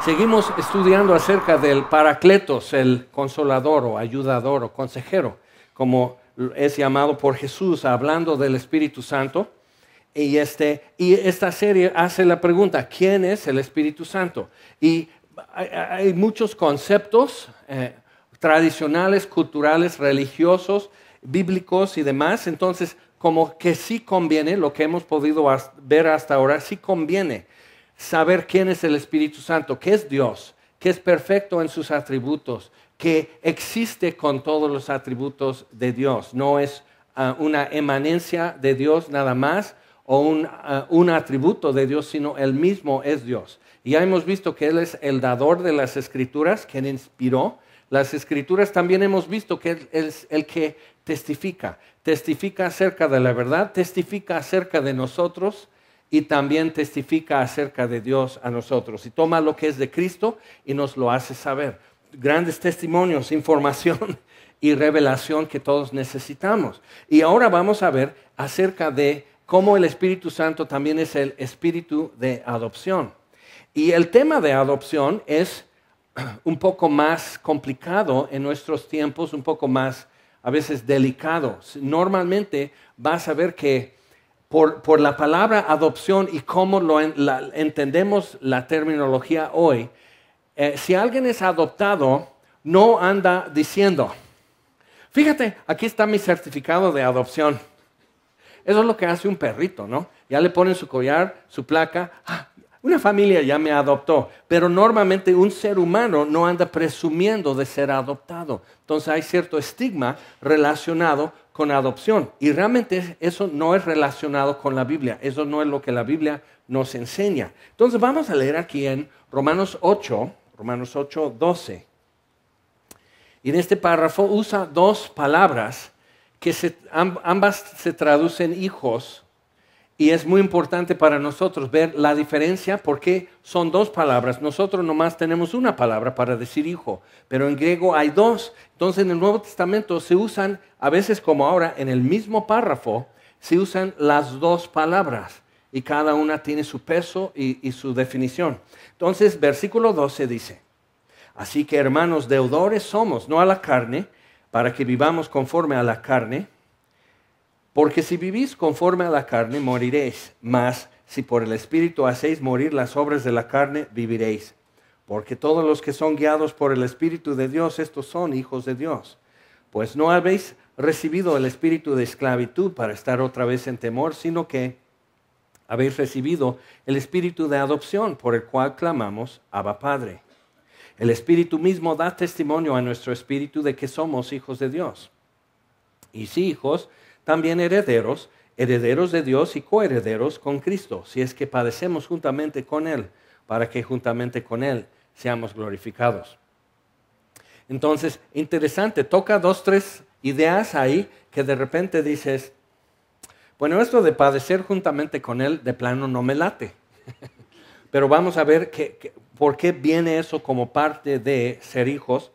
Seguimos estudiando acerca del Paracletos, el consolador o ayudador o consejero, como es llamado por Jesús, hablando del Espíritu Santo. Y esta serie hace la pregunta, ¿quién es el Espíritu Santo? Y hay muchos conceptos tradicionales, culturales, religiosos, bíblicos y demás. Entonces, como que sí conviene, lo que hemos podido ver hasta ahora, sí conviene saber quién es el Espíritu Santo, qué es Dios, que es perfecto en sus atributos, que existe con todos los atributos de Dios. No es una emanencia de Dios nada más o un atributo de Dios, sino Él mismo es Dios. Y ya hemos visto que Él es el dador de las Escrituras, quien inspiró las Escrituras. También hemos visto que Él es el que testifica acerca de la verdad, testifica acerca de nosotros, y también testifica acerca de Dios a nosotros. Y toma lo que es de Cristo y nos lo hace saber. Grandes testimonios, información y revelación que todos necesitamos. Y ahora vamos a ver acerca de cómo el Espíritu Santo también es el espíritu de adopción. Y el tema de adopción es un poco más complicado en nuestros tiempos, un poco más a veces delicado. Normalmente vas a ver que por la palabra adopción y cómo entendemos la terminología hoy, si alguien es adoptado, no anda diciendo, fíjate, aquí está mi certificado de adopción. Eso es lo que hace un perrito, ¿no? Ya le ponen su collar, su placa, una familia ya me adoptó, pero normalmente un ser humano no anda presumiendo de ser adoptado. Entonces hay cierto estigma relacionado con adopción. Y realmente eso no es relacionado con la Biblia. Eso no es lo que la Biblia nos enseña. Entonces vamos a leer aquí en Romanos 8, 12. Y en este párrafo usa dos palabras que ambas se traducen hijos. Y es muy importante para nosotros ver la diferencia porque son dos palabras. Nosotros nomás tenemos una palabra para decir hijo, pero en griego hay dos. Entonces en el Nuevo Testamento se usan, a veces como ahora, en el mismo párrafo, se usan las dos palabras y cada una tiene su peso y su definición. Entonces, versículo 12 dice, así que hermanos, deudores somos, no a la carne, para que vivamos conforme a la carne. Porque si vivís conforme a la carne, moriréis, mas si por el Espíritu hacéis morir las obras de la carne, viviréis. Porque todos los que son guiados por el Espíritu de Dios, estos son hijos de Dios. Pues no habéis recibido el espíritu de esclavitud para estar otra vez en temor, sino que habéis recibido el espíritu de adopción, por el cual clamamos, Abba Padre. El Espíritu mismo da testimonio a nuestro espíritu de que somos hijos de Dios. Y si hijos, también herederos, herederos de Dios y coherederos con Cristo, si es que padecemos juntamente con Él, para que juntamente con Él seamos glorificados. Entonces, interesante, toca 2, 3 ideas ahí que de repente dices, bueno, esto de padecer juntamente con Él de plano no me late. Pero vamos a ver por qué viene eso como parte de ser hijos.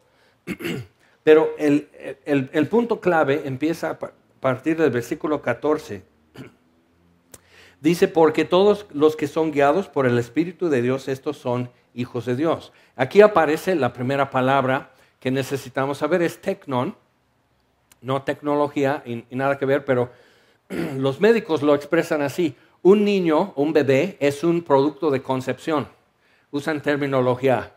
Pero el punto clave empieza a partir del versículo 14. Dice, porque todos los que son guiados por el Espíritu de Dios, estos son hijos de Dios. Aquí aparece la primera palabra que necesitamos saber, es teknon, no tecnología y nada que ver, pero los médicos lo expresan así. Un niño, un bebé, es un producto de concepción. Usan terminología.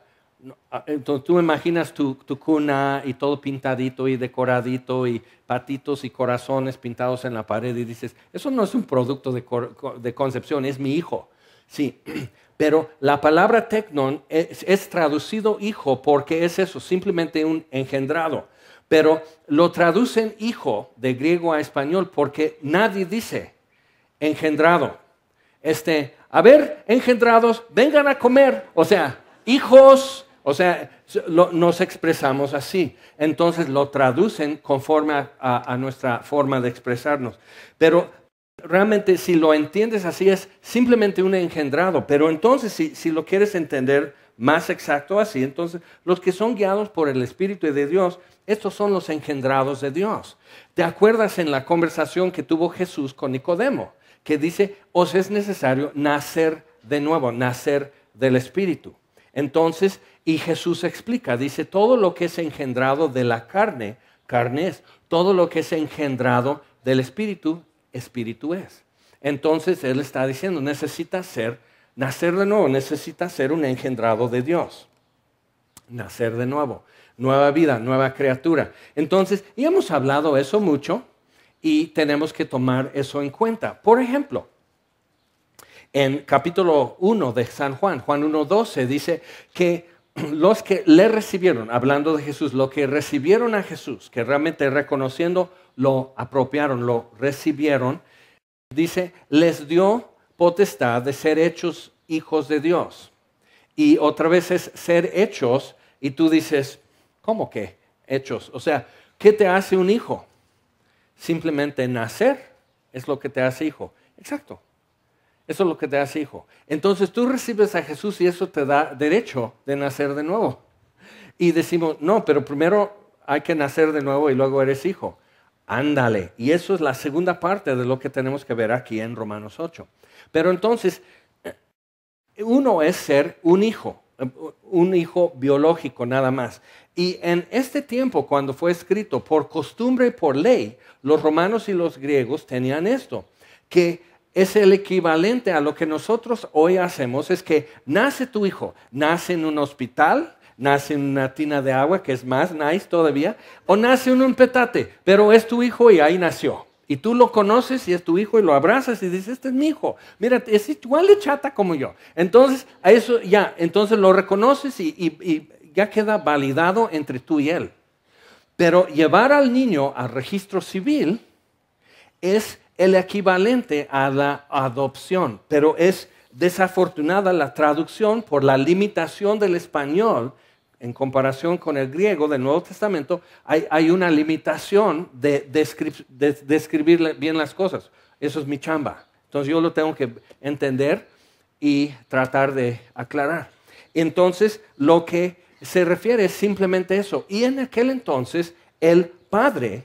Entonces tú imaginas tu cuna y todo pintadito y decoradito y patitos y corazones pintados en la pared y dices, eso no es un producto de concepción, es mi hijo. Sí, pero la palabra teknon es traducido hijo porque es eso, simplemente un engendrado. Pero lo traducen hijo de griego a español porque nadie dice engendrado. A ver, engendrados, vengan a comer. O sea, hijos. O sea, nos expresamos así. Entonces lo traducen conforme a nuestra forma de expresarnos. Pero realmente si lo entiendes así es simplemente un engendrado. Pero entonces si lo quieres entender más exacto así, entonces los que son guiados por el Espíritu de Dios, estos son los engendrados de Dios. ¿Te acuerdas en la conversación que tuvo Jesús con Nicodemo? Que dice, os es necesario nacer de nuevo, nacer del Espíritu. Entonces, y Jesús explica, dice, todo lo que es engendrado de la carne, carne es. Todo lo que es engendrado del espíritu, espíritu es. Entonces, Él está diciendo, nacer de nuevo, necesita ser un engendrado de Dios. Nacer de nuevo, nueva vida, nueva criatura. Entonces, y hemos hablado eso mucho y tenemos que tomar eso en cuenta. Por ejemplo, en capítulo 1 de San Juan, Juan 1:12, dice que los que le recibieron, hablando de Jesús, los que recibieron a Jesús, que realmente reconociendo, lo apropiaron, lo recibieron, dice, les dio potestad de ser hechos hijos de Dios. Y otra vez es ser hechos, y tú dices, ¿cómo que hechos? O sea, ¿qué te hace un hijo? Simplemente nacer es lo que te hace hijo. Exacto. Eso es lo que te hace hijo. Entonces tú recibes a Jesús y eso te da derecho de nacer de nuevo. Y decimos, no, pero primero hay que nacer de nuevo y luego eres hijo. Ándale. Y eso es la segunda parte de lo que tenemos que ver aquí en Romanos 8. Pero entonces, uno es ser un hijo biológico nada más. Y en este tiempo, cuando fue escrito por costumbre y por ley, los romanos y los griegos tenían esto, que es el equivalente a lo que nosotros hoy hacemos, es que nace tu hijo, nace en un hospital, nace en una tina de agua, que es más nice todavía, o nace en un petate, pero es tu hijo y ahí nació. Y tú lo conoces y es tu hijo y lo abrazas y dices, este es mi hijo, mira, es igual de chata como yo. Entonces, entonces lo reconoces y ya queda validado entre tú y él. Pero llevar al niño al registro civil es el equivalente a la adopción, pero es desafortunada la traducción por la limitación del español en comparación con el griego del Nuevo Testamento. Hay una limitación de describir bien las cosas. Eso es mi chamba. Entonces yo lo tengo que entender y tratar de aclarar. Entonces lo que se refiere es simplemente eso. Y en aquel entonces el padre,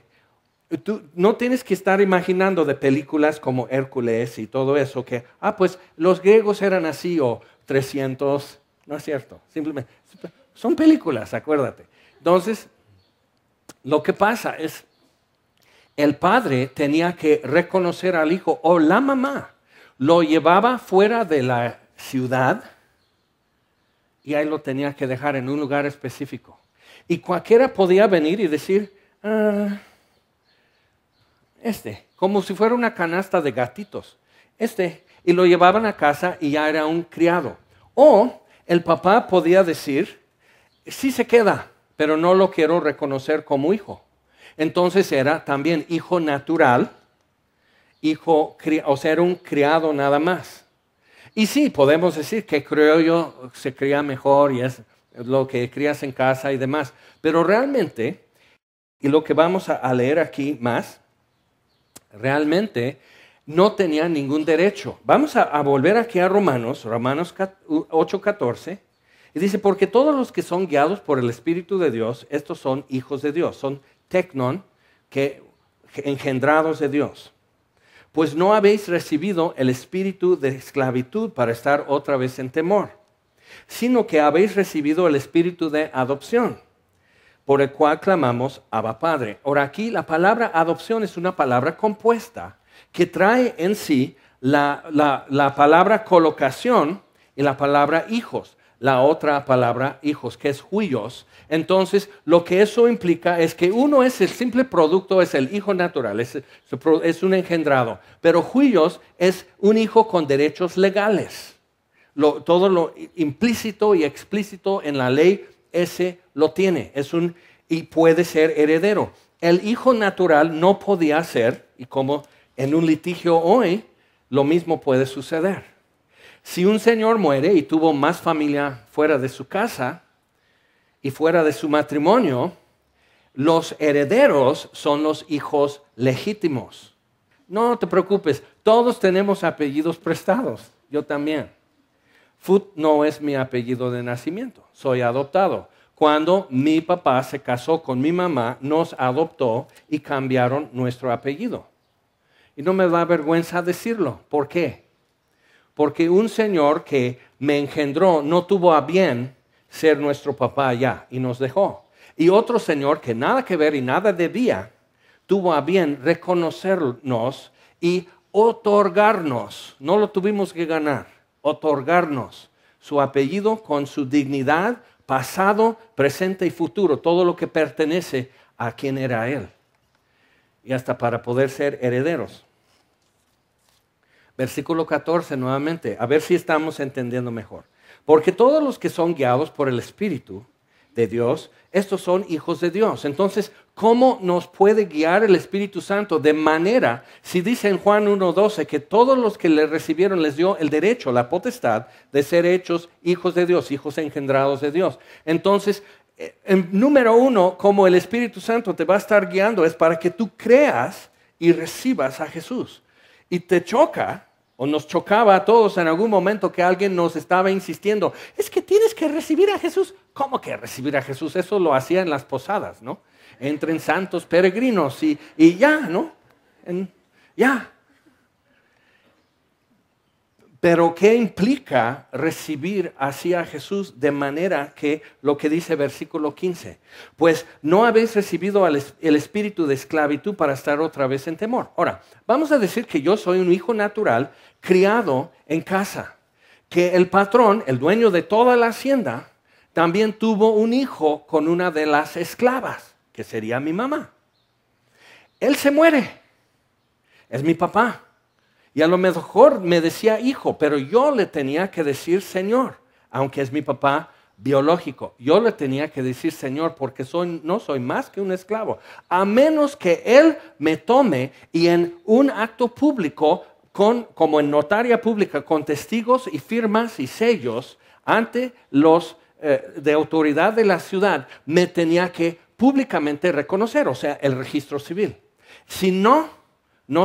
tú no tienes que estar imaginando de películas como Hércules y todo eso, que, pues los griegos eran así o 300, no es cierto, simplemente, son películas, acuérdate. Entonces, lo que pasa es, el padre tenía que reconocer al hijo o la mamá, lo llevaba fuera de la ciudad y ahí lo tenía que dejar en un lugar específico. Y cualquiera podía venir y decir, como si fuera una canasta de gatitos. Y lo llevaban a casa y ya era un criado. O el papá podía decir, sí se queda, pero no lo quiero reconocer como hijo. Entonces era también hijo natural, o sea, era un criado nada más. Y sí, podemos decir que criollo se cría mejor y es lo que crías en casa y demás. Pero realmente, y lo que vamos a leer aquí más, realmente no tenía ningún derecho. Vamos a volver aquí a Romanos 8:14, y dice, porque todos los que son guiados por el Espíritu de Dios, estos son hijos de Dios, son tecnon, que engendrados de Dios. Pues no habéis recibido el espíritu de esclavitud para estar otra vez en temor, sino que habéis recibido el espíritu de adopción, por el cual clamamos Abba Padre. Ahora aquí la palabra adopción es una palabra compuesta que trae en sí la palabra colocación y la palabra hijos. La otra palabra hijos, que es huios. Entonces, lo que eso implica es que uno es el simple producto, es el hijo natural, es un engendrado. Pero huios es un hijo con derechos legales. Todo lo implícito y explícito en la ley, ese lo tiene, y puede ser heredero. El hijo natural no podía ser, y como en un litigio hoy, lo mismo puede suceder. Si un señor muere y tuvo más familia fuera de su casa y fuera de su matrimonio, los herederos son los hijos legítimos. No te preocupes, todos tenemos apellidos prestados, yo también. Foot no es mi apellido de nacimiento, soy adoptado. Cuando mi papá se casó con mi mamá, nos adoptó y cambiaron nuestro apellido. Y no me da vergüenza decirlo. ¿Por qué? Porque un señor que me engendró no tuvo a bien ser nuestro papá ya y nos dejó. Y otro señor que nada que ver y nada debía, tuvo a bien reconocernos y otorgarnos, no lo tuvimos que ganar, otorgarnos su apellido con su dignidad, pasado, presente y futuro, todo lo que pertenece a quien era Él. Y hasta para poder ser herederos. Versículo 14 nuevamente, a ver si estamos entendiendo mejor. Porque todos los que son guiados por el Espíritu de Dios, estos son hijos de Dios. Entonces, ¿cómo nos puede guiar el Espíritu Santo? De manera, si dice en Juan 1:12 que todos los que le recibieron les dio el derecho, la potestad de ser hechos hijos de Dios, hijos engendrados de Dios. Entonces, número uno, como el Espíritu Santo te va a estar guiando, es para que tú creas y recibas a Jesús. Y te choca, o nos chocaba a todos en algún momento que alguien nos estaba insistiendo, es que tienes que recibir a Jesús. ¿Cómo que recibir a Jesús? Eso lo hacía en las posadas, ¿no? Entren santos peregrinos y ya, ¿no? Ya. Pero ¿qué implica recibir así a Jesús? De manera que lo que dice versículo 15, pues no habéis recibido el espíritu de esclavitud para estar otra vez en temor. Ahora, vamos a decir que yo soy un hijo natural criado en casa, que el patrón, el dueño de toda la hacienda, también tuvo un hijo con una de las esclavas, que sería mi mamá. Él se muere, es mi papá. Y a lo mejor me decía hijo, pero yo le tenía que decir Señor, aunque es mi papá biológico. Yo le tenía que decir Señor porque no soy más que un esclavo. A menos que Él me tome y en un acto público, como en notaria pública, con testigos y firmas y sellos ante los de autoridad de la ciudad, me tenía que públicamente reconocer, o sea, el registro civil. Si no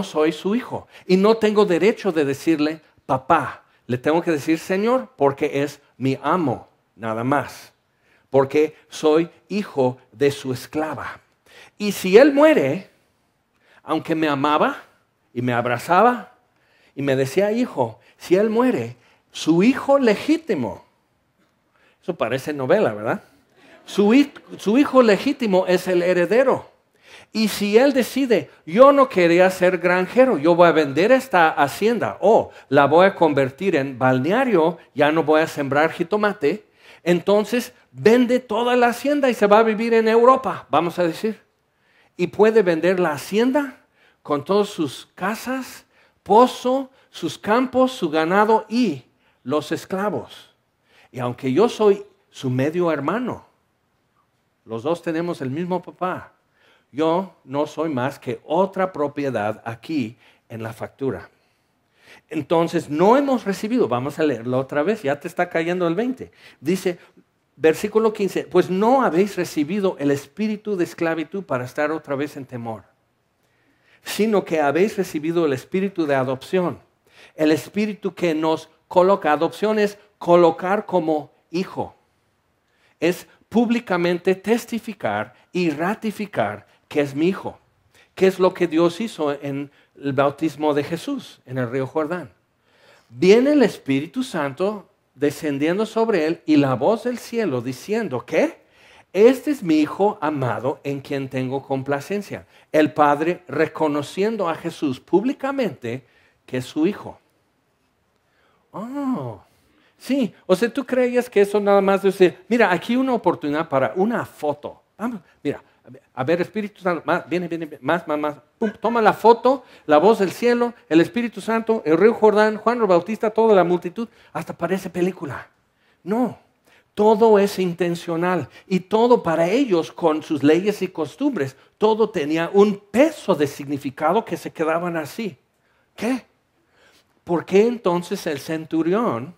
soy su hijo y no tengo derecho de decirle papá. Le tengo que decir Señor porque es mi amo, nada más. Porque soy hijo de su esclava. Y si él muere, aunque me amaba y me abrazaba y me decía hijo, si él muere, su hijo legítimo, eso parece novela, ¿verdad? Su hijo legítimo es el heredero. Y si él decide, yo no quería ser granjero, yo voy a vender esta hacienda o la voy a convertir en balneario, ya no voy a sembrar jitomate, entonces vende toda la hacienda y se va a vivir en Europa, vamos a decir. Y puede vender la hacienda con todas sus casas, pozo, sus campos, su ganado y los esclavos. Y aunque yo soy su medio hermano, los dos tenemos el mismo papá, yo no soy más que otra propiedad aquí en la factura. Entonces, no hemos recibido, vamos a leerlo otra vez, ya te está cayendo el 20. Dice, versículo 15, pues no habéis recibido el espíritu de esclavitud para estar otra vez en temor, sino que habéis recibido el espíritu de adopción, el espíritu que nos coloca. Adopción es colocar como hijo, es públicamente testificar y ratificar que es mi hijo, que es lo que Dios hizo en el bautismo de Jesús en el río Jordán. Viene el Espíritu Santo descendiendo sobre él y la voz del cielo diciendo que este es mi hijo amado en quien tengo complacencia. El Padre reconociendo a Jesús públicamente que es su hijo. Oh, sí, o sea, tú creías que eso nada más decir, mira, aquí una oportunidad para una foto. Vamos, mira. A ver, Espíritu Santo, viene, más, pum, toma la foto, la voz del cielo, el Espíritu Santo, el río Jordán, Juan el Bautista, toda la multitud, hasta parece película. No, todo es intencional y todo para ellos con sus leyes y costumbres, todo tenía un peso de significado que se quedaban así. ¿Qué? ¿Por qué entonces el centurión,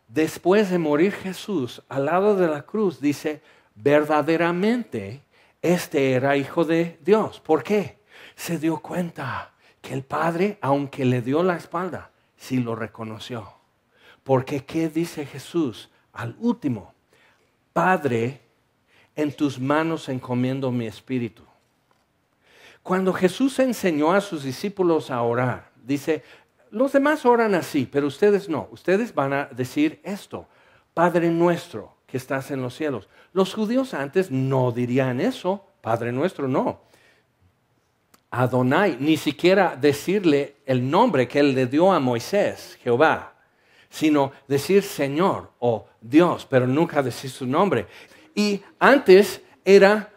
después de morir Jesús al lado de la cruz, dice, verdaderamente este era hijo de Dios? ¿Por qué? Se dio cuenta que el Padre, aunque le dio la espalda, sí lo reconoció. Porque ¿qué dice Jesús al último? Padre, en tus manos encomiendo mi espíritu. Cuando Jesús enseñó a sus discípulos a orar, dice, los demás oran así, pero ustedes no. Ustedes van a decir esto, Padre nuestro, que estás en los cielos. Los judíos antes no dirían eso, Padre nuestro, no. Adonai, ni siquiera decirle el nombre que él le dio a Moisés, Jehová, sino decir Señor o Dios, pero nunca decir su nombre. Y antes era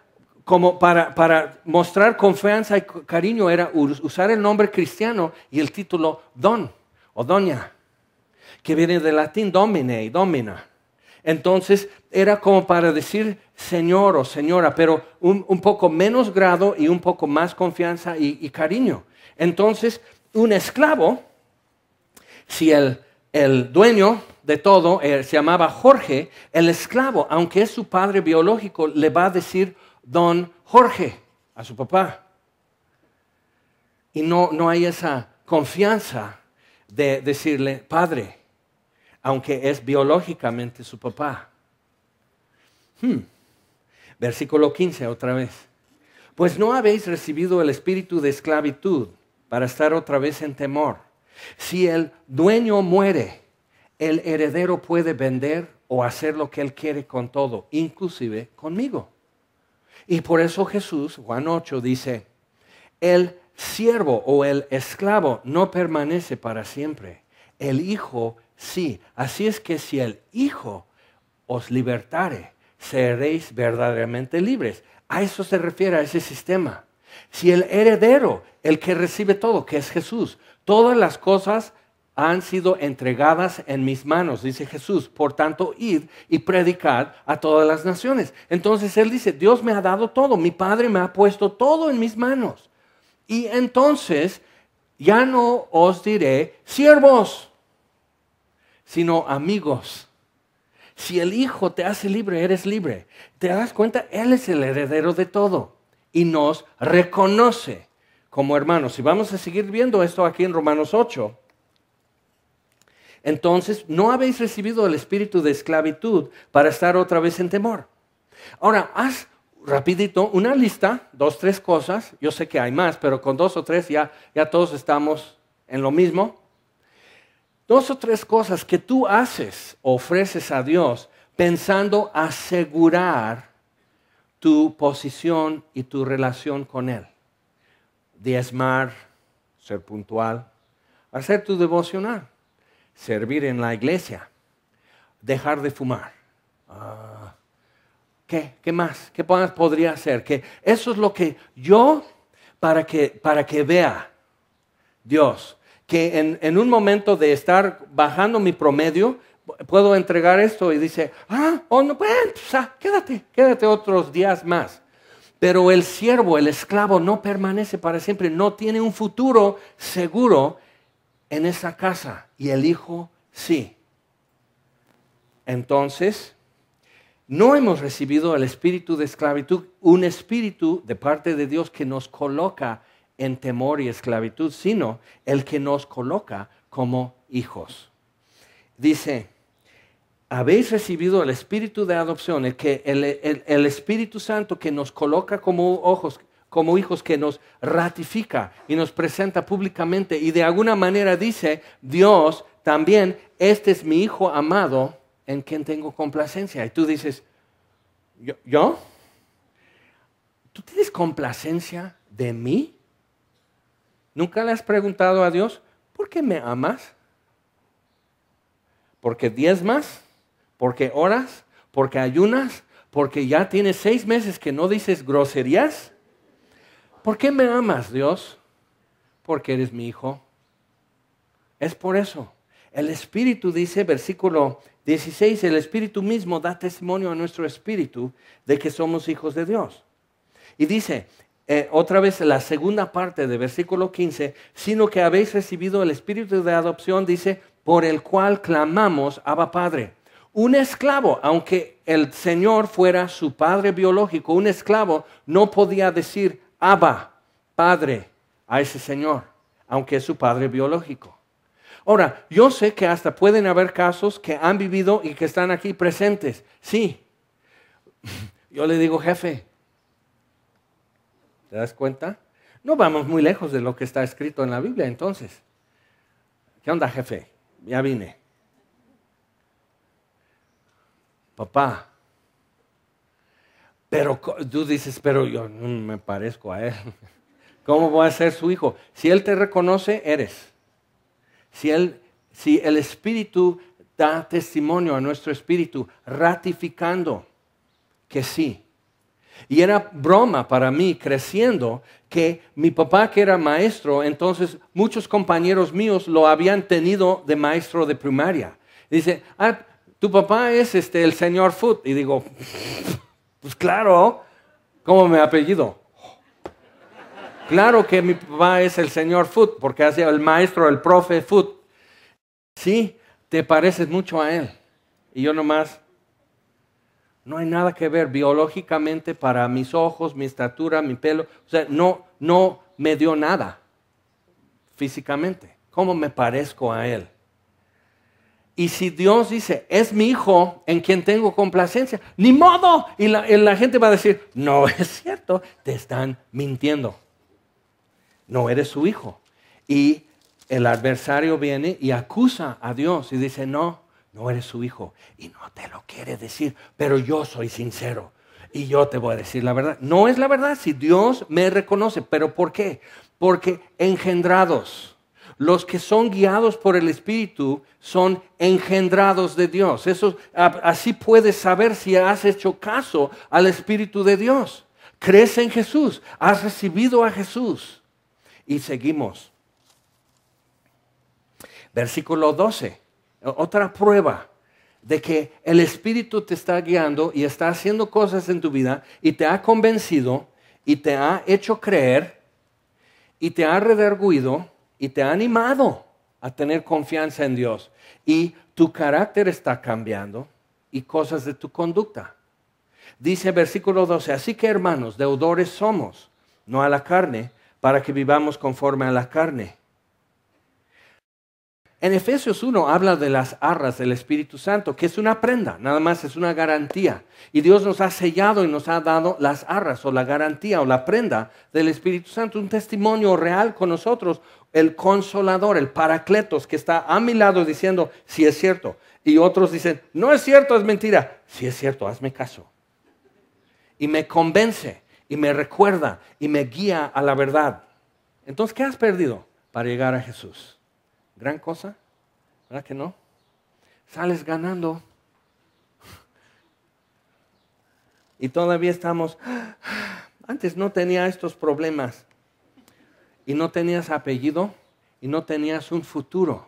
como para mostrar confianza y cariño, era usar el nombre cristiano y el título Don o Doña, que viene del latín domine y domina. Entonces era como para decir señor o señora, pero un poco menos grado y un poco más confianza y cariño. Entonces un esclavo, si el dueño de todo se llamaba Jorge, el esclavo, aunque es su padre biológico, le va a decir don Jorge a su papá. Y no hay esa confianza de decirle padre, aunque es biológicamente su papá. Versículo 15 otra vez. Pues no habéis recibido el espíritu de esclavitud para estar otra vez en temor. Si el dueño muere, el heredero puede vender o hacer lo que él quiere con todo, inclusive conmigo. Y por eso Jesús, Juan 8, dice, el siervo o el esclavo no permanece para siempre, el hijo sí. Así es que si el hijo os libertare, seréis verdaderamente libres. A eso se refiere a ese sistema. Si el heredero, el que recibe todo, que es Jesús, todas las cosas han sido entregadas en mis manos, dice Jesús. Por tanto, id y predicad a todas las naciones. Entonces Él dice, Dios me ha dado todo, mi Padre me ha puesto todo en mis manos. Y entonces ya no os diré siervos, sino amigos. Si el Hijo te hace libre, eres libre. ¿Te das cuenta? Él es el heredero de todo y nos reconoce como hermanos. Y vamos a seguir viendo esto aquí en Romanos 8. Entonces, no habéis recibido el espíritu de esclavitud para estar otra vez en temor. Ahora, haz rapidito una lista, 2, 3 cosas. Yo sé que hay más, pero con 2 o 3 ya todos estamos en lo mismo. 2 o 3 cosas que tú haces, ofreces a Dios pensando asegurar tu posición y tu relación con Él. Diezmar, ser puntual, hacer tu devocional, servir en la iglesia, dejar de fumar. ¿Qué más? ¿Qué más podría hacer? Que eso es lo que yo, para que vea Dios, que en un momento de estar bajando mi promedio, puedo entregar esto y dice, no, pues, quédate otros días más. Pero el siervo, el esclavo, no permanece para siempre, no tiene un futuro seguro en esa casa, y el hijo sí. Entonces, no hemos recibido el espíritu de esclavitud, un espíritu de parte de Dios que nos coloca en temor y esclavitud, sino el que nos coloca como hijos. Dice, habéis recibido el espíritu de adopción, el Espíritu Santo que nos coloca como hijos, que nos ratifica y nos presenta públicamente, y de alguna manera dice Dios también, este es mi hijo amado en quien tengo complacencia. Y tú dices, ¿yo? ¿Tú tienes complacencia de mí? ¿Nunca le has preguntado a Dios, ¿por qué me amas? ¿Porque diezmas? ¿Porque oras? ¿Porque ayunas? ¿Porque ya tienes 6 meses que no dices groserías? ¿Por qué me amas, Dios? Porque eres mi hijo. Es por eso. El Espíritu dice, versículo 16, el Espíritu mismo da testimonio a nuestro espíritu de que somos hijos de Dios. Y dice, otra vez la segunda parte de versículo 15, sino que habéis recibido el Espíritu de adopción, dice, por el cual clamamos, Abba Padre. Un esclavo, aunque el Señor fuera su padre biológico, un esclavo no podía decir Abba, Padre, a ese Señor, aunque es su padre biológico. Ahora, yo sé que hasta pueden haber casos que han vivido y que están aquí presentes. Sí, yo le digo jefe. ¿Te das cuenta? No vamos muy lejos de lo que está escrito en la Biblia, entonces. ¿Qué onda, jefe? Ya vine. papá. Pero tú dices, pero yo no me parezco a él. ¿Cómo voy a ser su hijo? Si él te reconoce, eres. Si el Espíritu da testimonio a nuestro espíritu, ratificando que sí. Y era broma para mí, creciendo, que mi papá, que era maestro, entonces muchos compañeros míos lo habían tenido de maestro de primaria. Dice, tu papá es el señor Foot. Y digo, pues claro, ¿cómo me apellido? Claro que mi papá es el señor Foot, porque hace el maestro, el profe Foot. Sí, te pareces mucho a él. Y yo nomás, no hay nada que ver biológicamente para mis ojos, mi estatura, mi pelo. O sea, no me dio nada físicamente. ¿Cómo me parezco a él? Y si Dios dice, es mi hijo en quien tengo complacencia, ¡ni modo! Y la gente va a decir, no es cierto, te están mintiendo. No eres su hijo. Y el adversario viene y acusa a Dios y dice, no eres su hijo. Y no te lo quiere decir, pero yo soy sincero. Y yo te voy a decir la verdad. No es la verdad si Dios me reconoce. ¿Pero por qué? Porque engendrados. Los que son guiados por el Espíritu son engendrados de Dios. Así puedes saber si has hecho caso al Espíritu de Dios. Crees en Jesús, has recibido a Jesús. Y seguimos. Versículo 12. Otra prueba de que el Espíritu te está guiando y está haciendo cosas en tu vida y te ha convencido y te ha hecho creer y te ha redarguido y te ha animado a tener confianza en Dios. Y tu carácter está cambiando y cosas de tu conducta. Dice versículo 12, así que hermanos, deudores somos, no a la carne, para que vivamos conforme a la carne. En Efesios 1 habla de las arras del Espíritu Santo, que es una prenda, nada más es una garantía. Y Dios nos ha sellado y nos ha dado las arras o la garantía o la prenda del Espíritu Santo, un testimonio real con nosotros, el Consolador, el Paracletos, que está a mi lado diciendo, sí es cierto. Y otros dicen, no es cierto, es mentira. Sí es cierto, hazme caso. Y me convence, y me recuerda, y me guía a la verdad. Entonces, ¿qué has perdido para llegar a Jesús? Gran cosa, ¿verdad que no? Sales ganando. Y todavía estamos, antes no tenía estos problemas. Y no tenías apellido, y no tenías un futuro.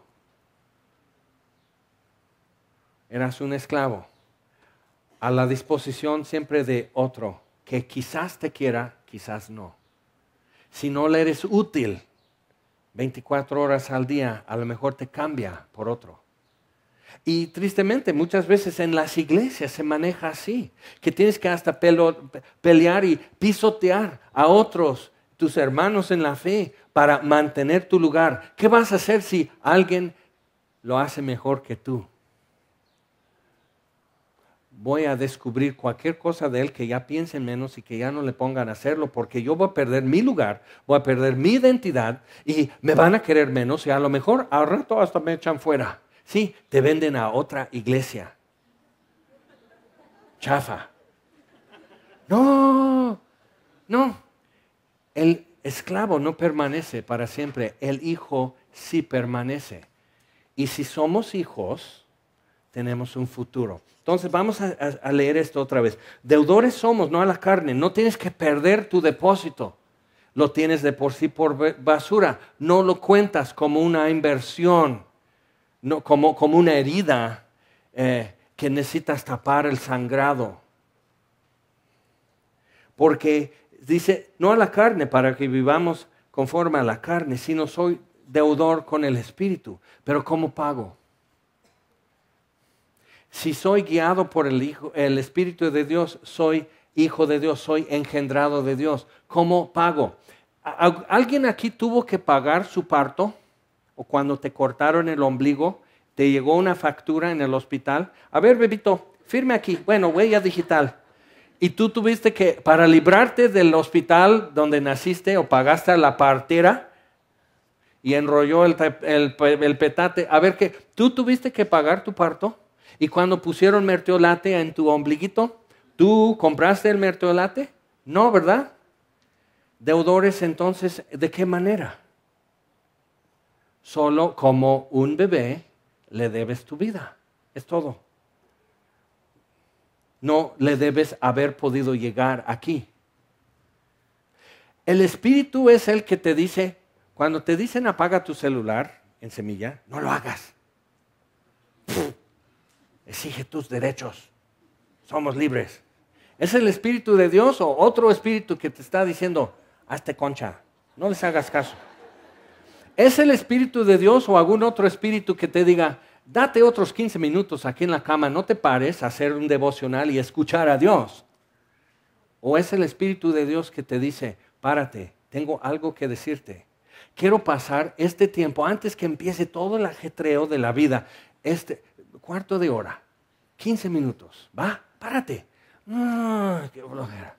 Eras un esclavo, a la disposición siempre de otro, que quizás te quiera, quizás no. Si no le eres útil, 24 horas al día, a lo mejor te cambia por otro. Y tristemente, muchas veces en las iglesias se maneja así, que tienes que hasta pelear y pisotear a otros, tus hermanos en la fe, para mantener tu lugar. ¿Qué vas a hacer si alguien lo hace mejor que tú? Voy a descubrir cualquier cosa de él que ya piense menos y que ya no le pongan a hacerlo, porque yo voy a perder mi lugar, voy a perder mi identidad y me van a querer menos y a lo mejor al rato hasta me echan fuera. Sí, te venden a otra iglesia. Chafa. No. El esclavo no permanece para siempre, el hijo sí permanece. Y si somos hijos, tenemos un futuro. Entonces vamos a leer esto otra vez. Deudores somos, no a la carne. No tienes que perder tu depósito. Lo tienes de por sí por basura. No lo cuentas como una inversión, no, como una herida que necesitas tapar el sangrado. Porque dice, no a la carne para que vivamos conforme a la carne, sino soy deudor con el Espíritu. Pero ¿cómo pago? Si soy guiado por el Espíritu de Dios, soy hijo de Dios, soy engendrado de Dios. ¿Cómo pago? ¿Alguien aquí tuvo que pagar su parto? ¿O cuando te cortaron el ombligo, te llegó una factura en el hospital? A ver, bebito, firme aquí. Bueno, huella digital. Y tú tuviste que, para librarte del hospital donde naciste o pagaste a la partera y enrolló el petate. A ver, ¿tú tuviste que pagar tu parto? Y cuando pusieron mertiolate en tu ombliguito, ¿tú compraste el mertiolate? No, ¿verdad? Deudores, entonces, ¿de qué manera? Solo como un bebé le debes tu vida. Es todo. No le debes haber podido llegar aquí. El Espíritu es el que te dice, cuando te dicen apaga tu celular en Semilla, no lo hagas. Exige tus derechos. Somos libres. ¿Es el Espíritu de Dios o otro espíritu que te está diciendo, hazte concha, no les hagas caso? ¿Es el Espíritu de Dios o algún otro espíritu que te diga, date otros 15 minutos aquí en la cama, no te pares a hacer un devocional y escuchar a Dios? ¿O es el Espíritu de Dios que te dice, párate, tengo algo que decirte? Quiero pasar este tiempo, antes que empiece todo el ajetreo de la vida, cuarto de hora, 15 minutos, ¿va? Párate. Qué flojera.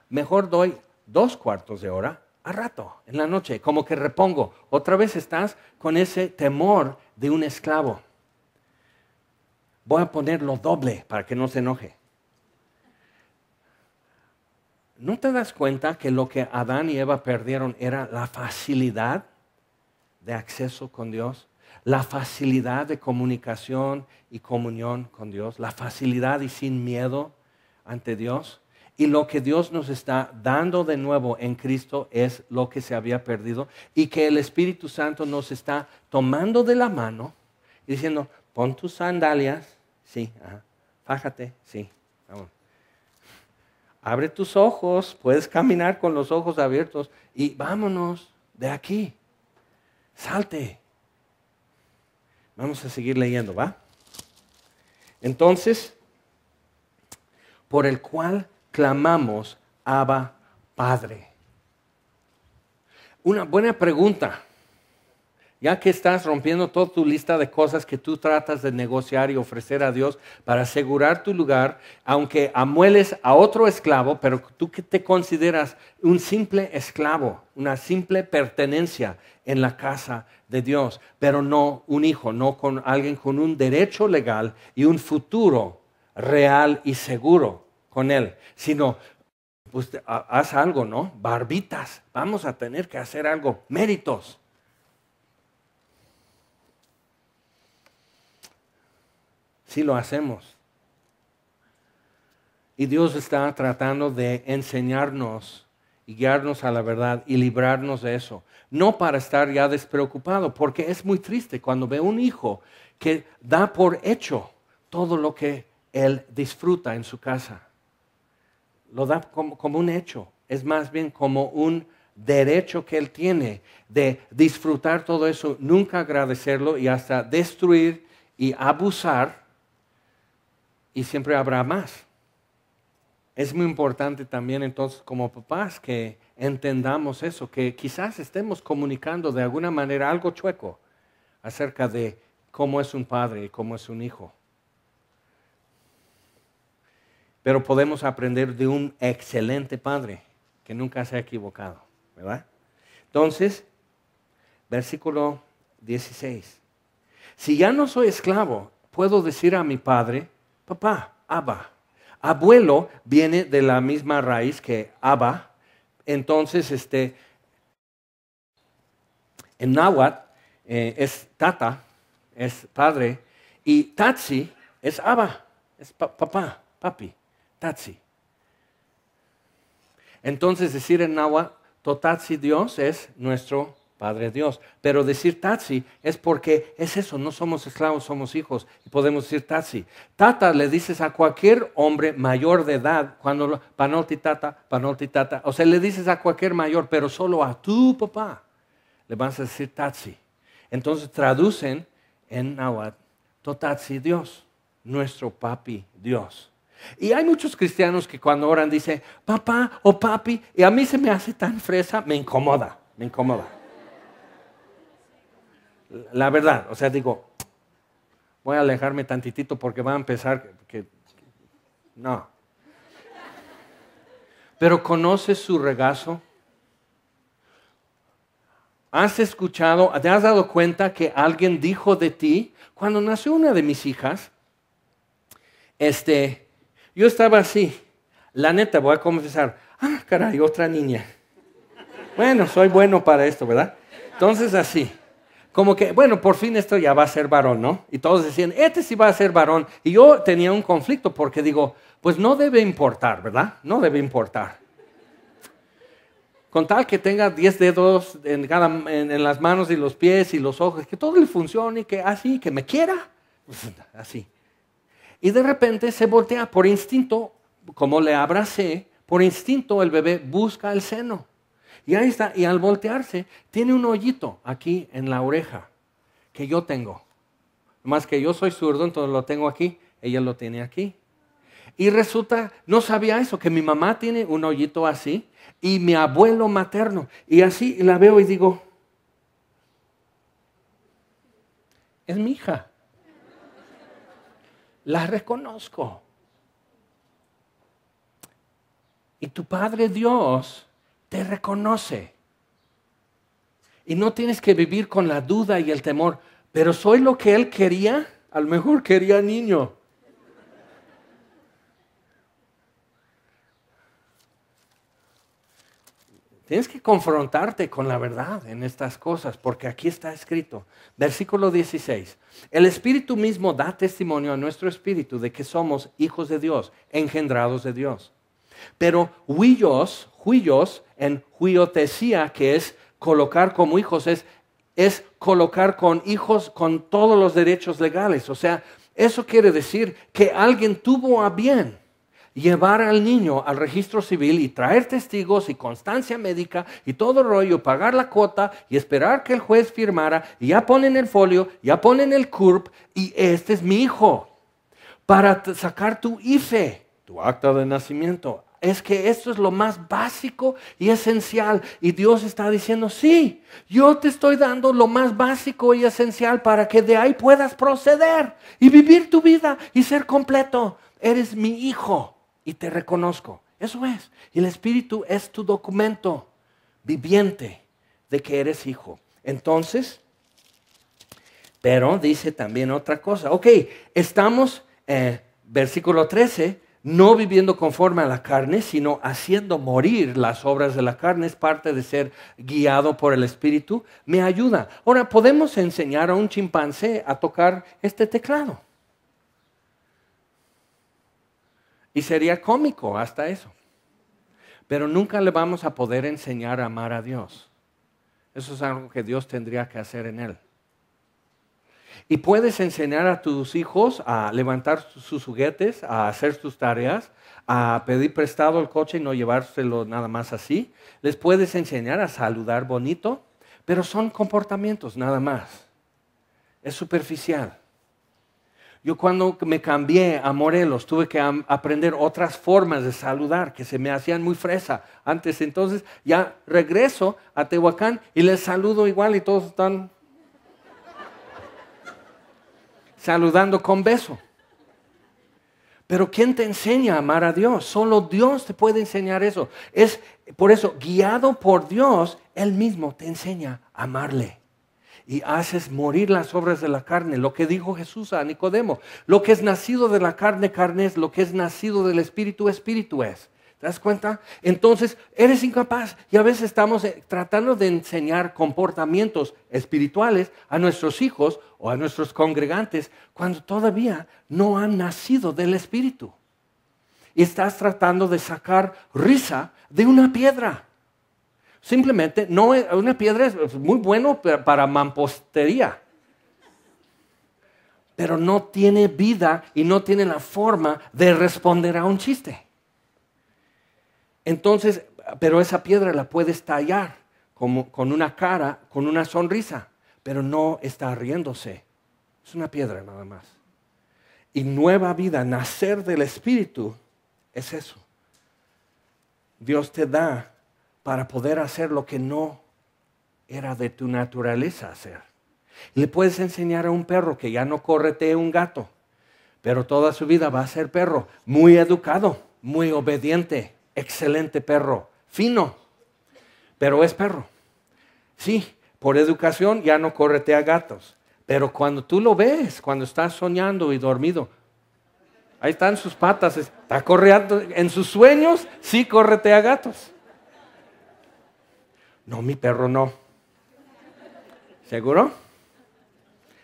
Mejor doy 2 cuartos de hora a rato, en la noche, como que repongo. Otra vez estás con ese temor de un esclavo. Voy a ponerlo doble para que no se enoje. ¿No te das cuenta que lo que Adán y Eva perdieron era la facilidad de acceso con Dios? La facilidad de comunicación y comunión con Dios, la facilidad y sin miedo ante Dios. Y lo que Dios nos está dando de nuevo en Cristo es lo que se había perdido y que el Espíritu Santo nos está tomando de la mano y diciendo, pon tus sandalias, sí, fájate, sí, vamos. Abre tus ojos, puedes caminar con los ojos abiertos y vámonos de aquí, salte. Vamos a seguir leyendo, ¿va? Entonces, por el cual clamamos, Abba, Padre. Una buena pregunta, ya que estás rompiendo toda tu lista de cosas que tú tratas de negociar y ofrecer a Dios para asegurar tu lugar, aunque amueles a otro esclavo, pero tú que te consideras un simple esclavo, una simple pertenencia en la casa de Dios, pero no un hijo, no con alguien con un derecho legal y un futuro real y seguro con Él, sino, pues haz algo, ¿no? Barbitas, vamos a tener que hacer algo, méritos. Sí lo hacemos. Y Dios está tratando de enseñarnos y guiarnos a la verdad y librarnos de eso. No para estar ya despreocupado, porque es muy triste cuando ve un hijo que da por hecho todo lo que él disfruta en su casa. Lo da como un hecho. Es más bien como un derecho que él tiene de disfrutar todo eso, nunca agradecerlo y hasta destruir y abusar. Y siempre habrá más. Es muy importante también entonces como papás que entendamos eso, que quizás estemos comunicando de alguna manera algo chueco acerca de cómo es un padre y cómo es un hijo. Pero podemos aprender de un excelente padre que nunca se ha equivocado, ¿verdad? Entonces, versículo 16. Si ya no soy esclavo, puedo decir a mi padre, papá, Abba. Abuelo viene de la misma raíz que Abba. Entonces, en náhuatl es tata, es padre, y tatsi es Abba, es papá, papi, tatsi. Entonces, decir en náhuatl, totatsi Dios es nuestro Padre Dios. Pero decir tatsi es porque es eso, no somos esclavos, somos hijos. Y podemos decir tatsi. Tata le dices a cualquier hombre mayor de edad, cuando panolti tata, o sea, le dices a cualquier mayor, pero solo a tu papá le vas a decir tatsi. Entonces traducen en náhuatl, totatsi Dios, nuestro papi Dios. Y hay muchos cristianos que cuando oran dicen, papá o papi, y a mí se me hace tan fresa, me incomoda. La verdad, o sea, digo, voy a alejarme tantitito porque va a empezar que no. Pero ¿conoces su regazo? ¿Has escuchado, te has dado cuenta que alguien dijo de ti? Cuando nació una de mis hijas, yo estaba así. La neta, voy a confesar. Caray, otra niña. Bueno, soy bueno para esto, ¿verdad? Entonces así. Como que, bueno, por fin esto ya va a ser varón, ¿no? Y todos decían, este sí va a ser varón. Y yo tenía un conflicto porque digo, pues no debe importar, ¿verdad? No debe importar. Con tal que tenga 10 dedos en las manos y los pies y los ojos, que todo le funcione, que así, que me quiera, pues, así. Y de repente se voltea por instinto, como le abracé, por instinto el bebé busca el seno. Y ahí está, y al voltearse, tiene un hoyito aquí en la oreja, que yo tengo. Más que yo soy zurdo, entonces lo tengo aquí, ella lo tiene aquí. Y resulta, no sabía eso, que mi mamá tiene un hoyito así, y mi abuelo materno. Y así la veo y digo, es mi hija. La reconozco. Y tu Padre Dios te reconoce. Y no tienes que vivir con la duda y el temor. Pero soy lo que Él quería. A lo mejor quería niño. Tienes que confrontarte con la verdad en estas cosas, porque aquí está escrito. Versículo 16. El Espíritu mismo da testimonio a nuestro espíritu de que somos hijos de Dios, engendrados de Dios. Pero huillos, en huiotesía, que es colocar como hijos, es colocar con hijos con todos los derechos legales. O sea, eso quiere decir que alguien tuvo a bien llevar al niño al registro civil y traer testigos y constancia médica y todo el rollo, pagar la cuota y esperar que el juez firmara y ya ponen el folio, ya ponen el CURP y este es mi hijo. Para sacar tu IFE, tu acta de nacimiento. Es que esto es lo más básico y esencial. Y Dios está diciendo, sí, yo te estoy dando lo más básico y esencial para que de ahí puedas proceder y vivir tu vida y ser completo. Eres mi hijo y te reconozco. Eso es. Y el Espíritu es tu documento viviente de que eres hijo. Entonces, pero dice también otra cosa. Ok, estamos, versículo 13, no viviendo conforme a la carne, sino haciendo morir las obras de la carne, es parte de ser guiado por el Espíritu, me ayuda. Ahora, podemos enseñar a un chimpancé a tocar este teclado. Y sería cómico hasta eso. Pero nunca le vamos a poder enseñar a amar a Dios. Eso es algo que Dios tendría que hacer en él. Y puedes enseñar a tus hijos a levantar sus juguetes, a hacer sus tareas, a pedir prestado el coche y no llevárselo nada más así. Les puedes enseñar a saludar bonito, pero son comportamientos nada más. Es superficial. Yo cuando me cambié a Morelos tuve que aprender otras formas de saludar que se me hacían muy fresa antes. Entonces ya regreso a Tehuacán y les saludo igual y todos están saludando con beso. Pero ¿quién te enseña a amar a Dios? Solo Dios te puede enseñar eso. Es por eso, guiado por Dios, Él mismo te enseña a amarle. Y haces morir las obras de la carne. Lo que dijo Jesús a Nicodemo. Lo que es nacido de la carne, carne es. Lo que es nacido del Espíritu, Espíritu es. ¿Te das cuenta? Entonces, eres incapaz. Y a veces estamos tratando de enseñar comportamientos espirituales a nuestros hijos o a nuestros congregantes cuando todavía no han nacido del Espíritu. Y estás tratando de sacar risa de una piedra. Simplemente, no, una piedra es muy bueno para mampostería. Pero no tiene vida y no tiene la forma de responder a un chiste. Entonces, pero esa piedra la puedes tallar con una cara, con una sonrisa, pero no está riéndose. Es una piedra nada más. Y nueva vida, nacer del Espíritu, es eso. Dios te da para poder hacer lo que no era de tu naturaleza hacer. Le puedes enseñar a un perro que ya no corretee un gato, pero toda su vida va a ser perro, muy educado, muy obediente. Excelente perro, fino, pero es perro. Sí, por educación ya no corretea gatos, pero cuando tú lo ves, cuando estás soñando y dormido, Ahí están sus patas, está correando. En sus sueños sí corretea gatos. No, mi perro no. ¿Seguro?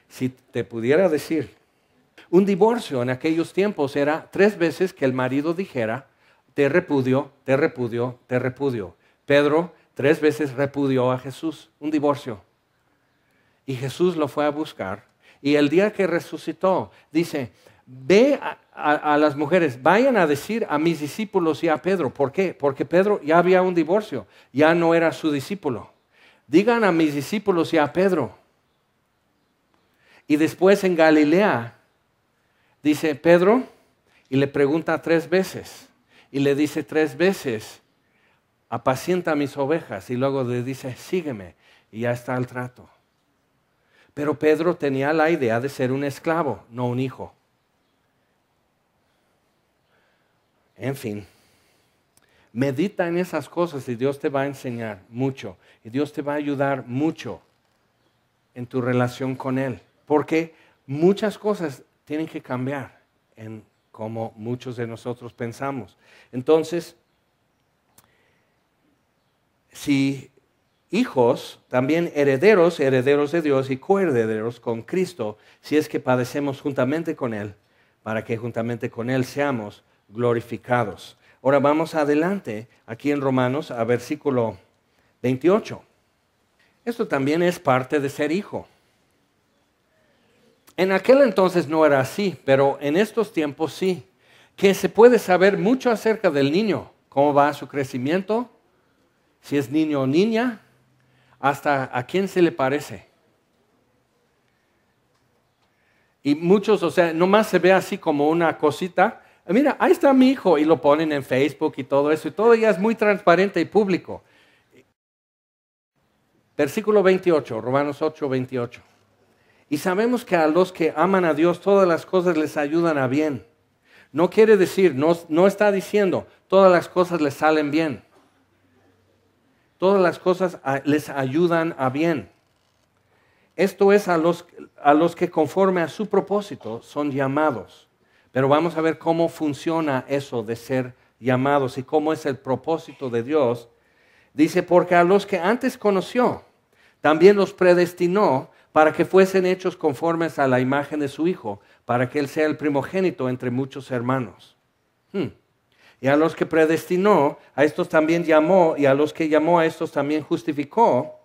Si te pudiera decir, un divorcio en aquellos tiempos era 3 veces que el marido dijera, te repudio, te repudio, te repudio. Pedro 3 veces repudió a Jesús, un divorcio. Y Jesús lo fue a buscar. Y el día que resucitó, dice, ve a las mujeres, vayan a decir a mis discípulos y a Pedro. ¿Por qué? Porque Pedro ya había un divorcio, ya no era su discípulo. Digan a mis discípulos y a Pedro. Y después en Galilea, dice Pedro, y le pregunta 3 veces. Y le dice 3 veces, apacienta mis ovejas. Y luego le dice, sígueme. Y ya está el trato. Pero Pedro tenía la idea de ser un esclavo, no un hijo. En fin, medita en esas cosas y Dios te va a enseñar mucho. Y Dios te va a ayudar mucho en tu relación con Él. Porque muchas cosas tienen que cambiar en como muchos de nosotros pensamos. Entonces, si hijos, también herederos, herederos de Dios y coherederos con Cristo, si es que padecemos juntamente con Él, para que juntamente con Él seamos glorificados. Ahora vamos adelante, aquí en Romanos, a versículo 28. Esto también es parte de ser hijo. En aquel entonces no era así, pero en estos tiempos sí, que se puede saber mucho acerca del niño, cómo va su crecimiento, si es niño o niña, hasta a quién se le parece. Y muchos, o sea, nomás se ve así como una cosita. Mira, ahí está mi hijo, y lo ponen en Facebook y todo eso, y todo ya es muy transparente y público. Versículo 28, Romanos 8, 28. Y sabemos que a los que aman a Dios todas las cosas les ayudan a bien. No quiere decir, no está diciendo, todas las cosas les salen bien. Todas las cosas les ayudan a bien. Esto es a los que conforme a su propósito son llamados. Pero vamos a ver cómo funciona eso de ser llamados y cómo es el propósito de Dios. Dice, porque a los que antes conoció, también los predestinó para que fuesen hechos conformes a la imagen de su Hijo, para que Él sea el primogénito entre muchos hermanos. Y a los que predestinó, a estos también llamó, y a los que llamó, a estos también justificó,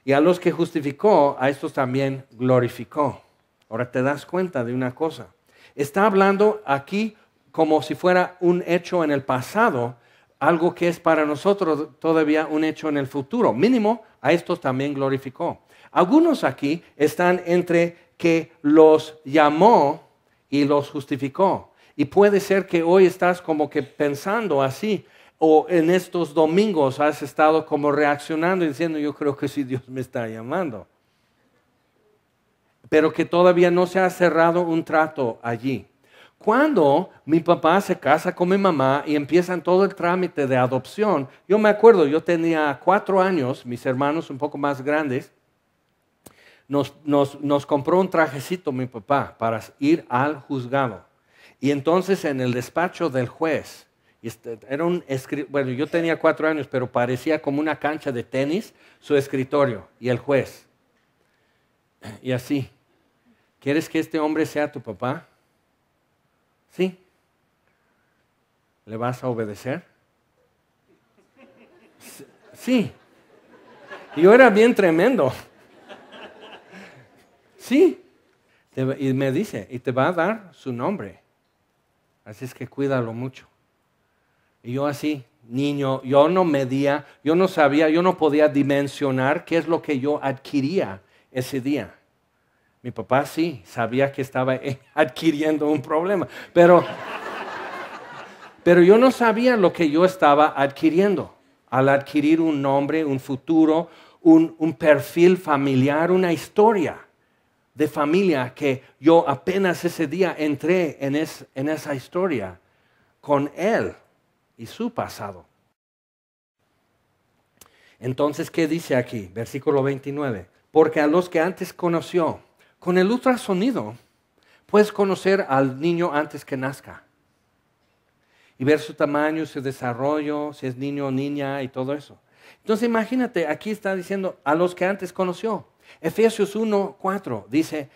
y a los que justificó, a estos también glorificó. Ahora te das cuenta de una cosa. Está hablando aquí como si fuera un hecho en el pasado, algo que es para nosotros todavía un hecho en el futuro. Mínimo, a estos también glorificó. Algunos aquí están entre que los llamó y los justificó. Y puede ser que hoy estás como que pensando así, o en estos domingos has estado como reaccionando y diciendo, yo creo que sí Dios me está llamando. Pero que todavía no se ha cerrado un trato allí. Cuando mi papá se casa con mi mamá y empiezan todo el trámite de adopción, yo me acuerdo, yo tenía 4 años, mis hermanos un poco más grandes, nos compró un trajecito mi papá para ir al juzgado. Y entonces en el despacho del juez, era bueno, yo tenía 4 años, pero parecía como una cancha de tenis, su escritorio y el juez. Y así, ¿quieres que este hombre sea tu papá? Sí. ¿Le vas a obedecer? Sí. Y yo era bien tremendo. Sí. Y me dice, y te va a dar su nombre. Así es que cuídalo mucho. Y yo así, niño, yo no medía, yo no sabía, yo no podía dimensionar qué es lo que yo adquiría ese día. Mi papá sí, sabía que estaba adquiriendo un problema, pero yo no sabía lo que yo estaba adquiriendo. Al adquirir un nombre, un futuro, un perfil familiar, una historia de familia que yo apenas ese día entré en esa historia con él y su pasado. Entonces, ¿qué dice aquí? Versículo 29. Porque a los que antes conoció, con el ultrasonido, puedes conocer al niño antes que nazca. y ver su tamaño, su desarrollo, si es niño o niña y todo eso. Entonces imagínate, aquí está diciendo a los que antes conoció. Efesios 1:4 dice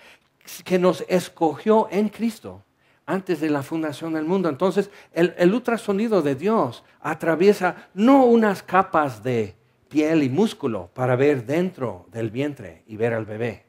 que nos escogió en Cristo antes de la fundación del mundo. Entonces el ultrasonido de Dios atraviesa no unas capas de piel y músculo para ver dentro del vientre y ver al bebé.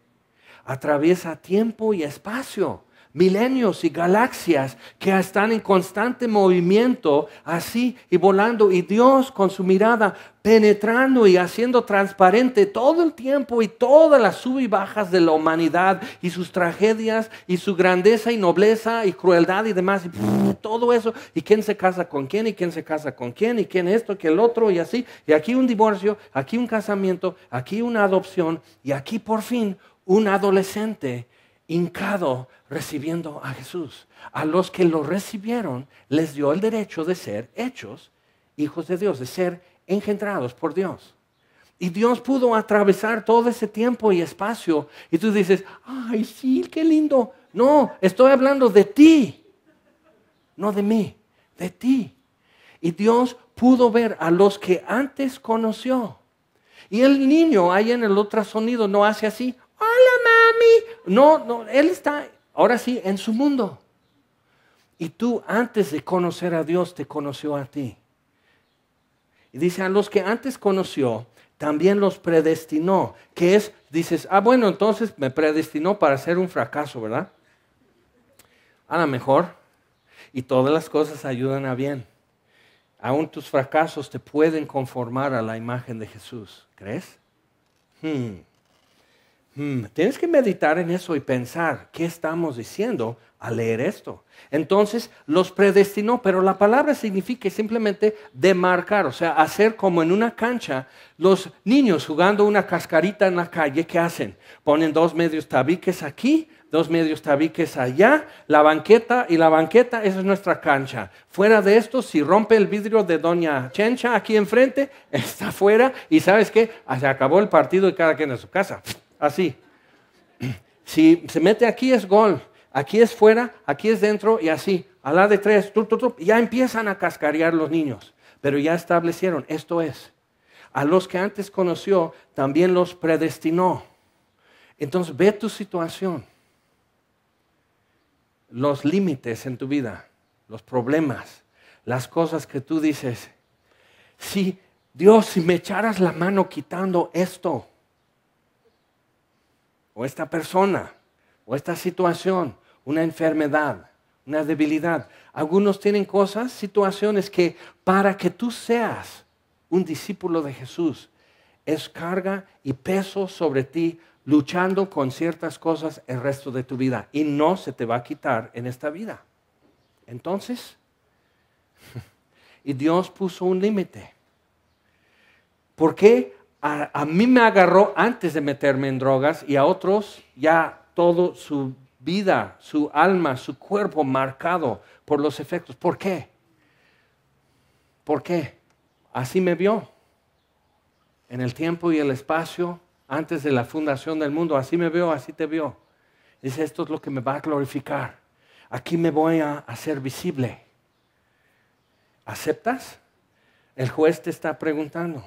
Atraviesa tiempo y espacio, milenios y galaxias que están en constante movimiento, así y volando, y Dios con su mirada penetrando y haciendo transparente todo el tiempo y todas las sub y bajas de la humanidad y sus tragedias y su grandeza y nobleza y crueldad y demás, y todo eso, y quién se casa con quién y quién se casa con quién y quién esto, que el otro y así, y aquí un divorcio, aquí un casamiento, aquí una adopción y aquí por fin un adolescente hincado recibiendo a Jesús. A los que lo recibieron les dio el derecho de ser hechos hijos de Dios, de ser engendrados por Dios. Y Dios pudo atravesar todo ese tiempo y espacio. Y tú dices, ay, sí, qué lindo. No, estoy hablando de ti, no de mí, de ti. Y Dios pudo ver a los que antes conoció. Y el niño ahí en el ultrasonido no hace así, hola mami. No, él está ahora sí en su mundo. Y tú antes de conocer a Dios te conoció a ti. Y dice, a los que antes conoció, también los predestinó. Que es, dices, bueno, entonces me predestinó para ser un fracaso, ¿verdad? A lo mejor. Y todas las cosas ayudan a bien. Aún tus fracasos te pueden conformar a la imagen de Jesús. ¿Crees? Tienes que meditar en eso y pensar qué estamos diciendo al leer esto. Entonces los predestinó, pero la palabra significa simplemente demarcar, o sea, hacer como en una cancha. Los niños jugando una cascarita en la calle, ¿qué hacen? Ponen 2 medios tabiques aquí, 2 medios tabiques allá, la banqueta, esa es nuestra cancha. Fuera de esto, si rompe el vidrio de Doña Chencha aquí enfrente, está fuera, y ¿sabes qué? Se acabó el partido y cada quien en su casa. Así. Si se mete aquí es gol, aquí es fuera, aquí es dentro y así. A la de 3, ya empiezan a cascarear los niños. Pero ya establecieron, esto es. A los que antes conoció, también los predestinó. Entonces ve tu situación. Los límites en tu vida, los problemas, las cosas que tú dices. Si Dios, si me echaras la mano quitando esto, o esta persona, o esta situación, una enfermedad, una debilidad. Algunos tienen cosas, situaciones que para que tú seas un discípulo de Jesús, es carga y peso sobre ti, luchando con ciertas cosas el resto de tu vida. Y no se te va a quitar en esta vida. Entonces, y Dios puso un límite. ¿Por qué? A mí me agarró antes de meterme en drogas y a otros ya todo su vida, su alma, su cuerpo marcado por los efectos. ¿Por qué? ¿Por qué? Así me vio. En el tiempo y el espacio, antes de la fundación del mundo, así me vio, así te vio. Dice, esto es lo que me va a glorificar. Aquí me voy a hacer visible. ¿Aceptas? El juez te está preguntando.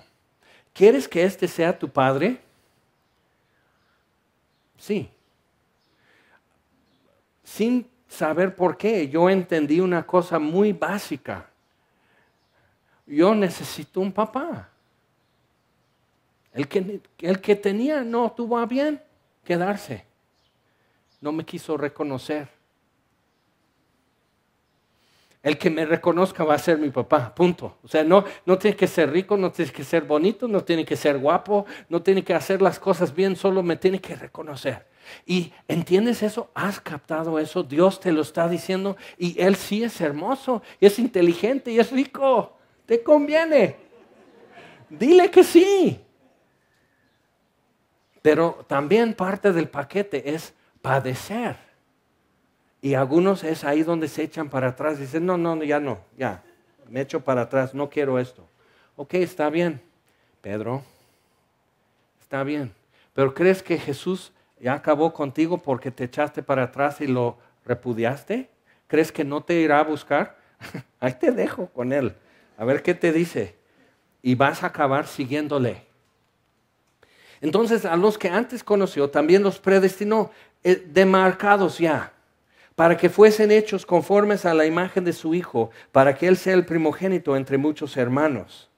¿Quieres que este sea tu padre? Sí. Sin saber por qué, yo entendí una cosa muy básica. Yo necesito un papá. El que tenía no tuvo a bien quedarse. No me quiso reconocer. El que me reconozca va a ser mi papá, punto. O sea, no tiene que ser rico, no tiene que ser bonito, no tiene que ser guapo, no tiene que hacer las cosas bien, solo me tiene que reconocer. ¿Y entiendes eso? ¿Has captado eso? Dios te lo está diciendo y Él sí es hermoso, y es inteligente y es rico. Te conviene. Dile que sí. Pero también parte del paquete es padecer. Y algunos es ahí donde se echan para atrás y dicen, no, ya, me echo para atrás, no quiero esto. Ok, está bien, Pedro, está bien. Pero ¿crees que Jesús ya acabó contigo porque te echaste para atrás y lo repudiaste? ¿Crees que no te irá a buscar? Ahí te dejo con él. A ver qué te dice. Y vas a acabar siguiéndole. Entonces, a los que antes conoció, también los predestinó, demarcados ya, para que fuesen hechos conformes a la imagen de su Hijo, para que Él sea el primogénito entre muchos hermanos.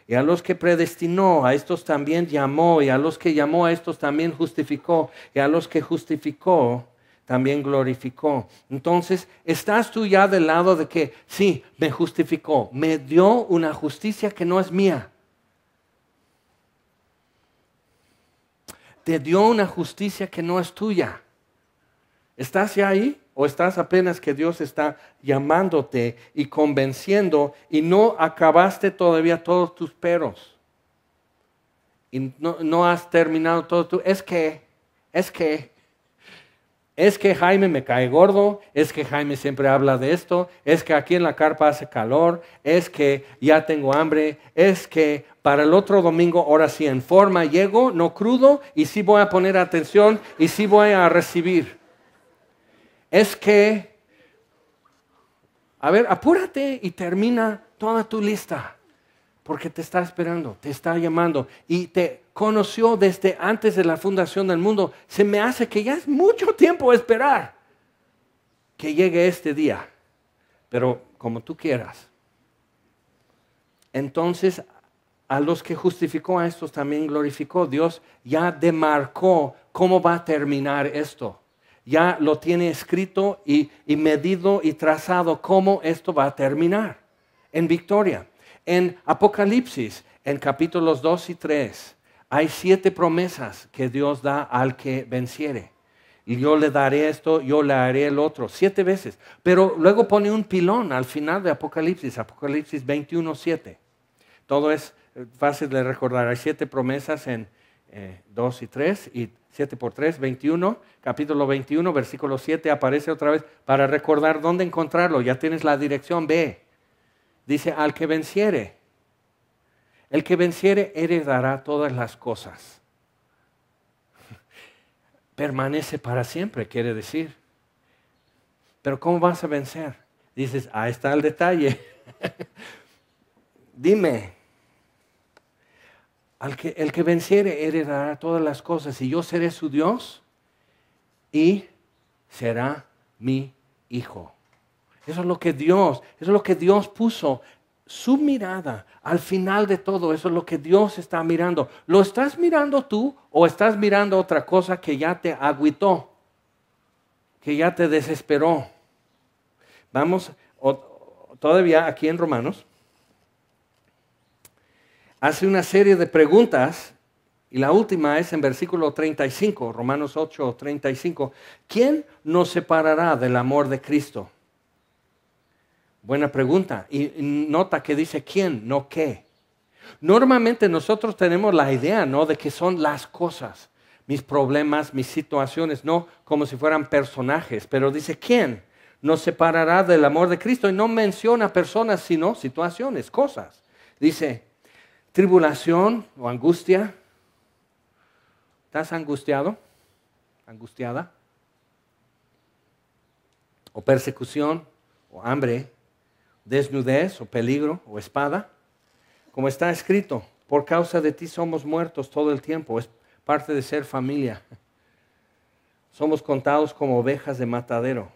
Y a los que predestinó, a estos también llamó, y a los que llamó, a estos también justificó, y a los que justificó, también glorificó. Entonces, estás tú ya del lado de que, sí, me justificó, me dio una justicia que no es mía. Te dio una justicia que no es tuya. ¿Estás ya ahí? ¿O estás apenas que Dios está llamándote y convenciendo y no acabaste todavía todos tus peros? Y no has terminado todo tu... Es que Jaime me cae gordo, es que Jaime siempre habla de esto, es que aquí en la carpa hace calor, es que ya tengo hambre, es que para el otro domingo, ahora sí en forma llego, no crudo, y sí voy a poner atención y sí voy a recibir. Es que, a ver, apúrate y termina toda tu lista, porque te está esperando, te está llamando y te conoció desde antes de la fundación del mundo. Se me hace que ya es mucho tiempo esperar que llegue este día, pero como tú quieras. Entonces, a los que justificó, a estos también glorificó. Dios ya demarcó cómo va a terminar esto. Ya lo tiene escrito y medido y trazado cómo esto va a terminar en victoria. En Apocalipsis, en capítulos 2 y 3, hay 7 promesas que Dios da al que venciere. Y yo le daré esto, yo le haré el otro, 7 veces. Pero luego pone un pilón al final de Apocalipsis, Apocalipsis 21:7. Todo es fácil de recordar. Hay 7 promesas en 2 y 3 y 7 por 3, 21. Capítulo 21, versículo 7 aparece otra vez para recordar dónde encontrarlo. Ya tienes la dirección B. Dice, al que venciere. El que venciere heredará todas las cosas. Permanece para siempre, quiere decir. Pero ¿cómo vas a vencer? Dices, ahí está el detalle. Dime, el que venciere heredará todas las cosas y yo seré su Dios y será mi hijo. Eso es lo que Dios puso su mirada al final de todo. Eso es lo que Dios está mirando. ¿Lo estás mirando tú o estás mirando otra cosa que ya te agüitó, que ya te desesperó? Vamos, todavía aquí en Romanos, hace una serie de preguntas y la última es en versículo 35, Romanos 8, 35. ¿Quién nos separará del amor de Cristo? Buena pregunta. Y nota que dice quién, no qué. Normalmente nosotros tenemos la idea, ¿no?, de que son las cosas, mis problemas, mis situaciones, no como si fueran personajes, pero dice quién nos separará del amor de Cristo y no menciona personas, sino situaciones, cosas. Dice tribulación o angustia. ¿Estás angustiado? ¿Angustiada? ¿O persecución? ¿O hambre? ¿Desnudez? ¿O peligro? ¿O espada? Como está escrito, por causa de ti somos muertos todo el tiempo. Es parte de ser familia. Somos contados como ovejas de matadero.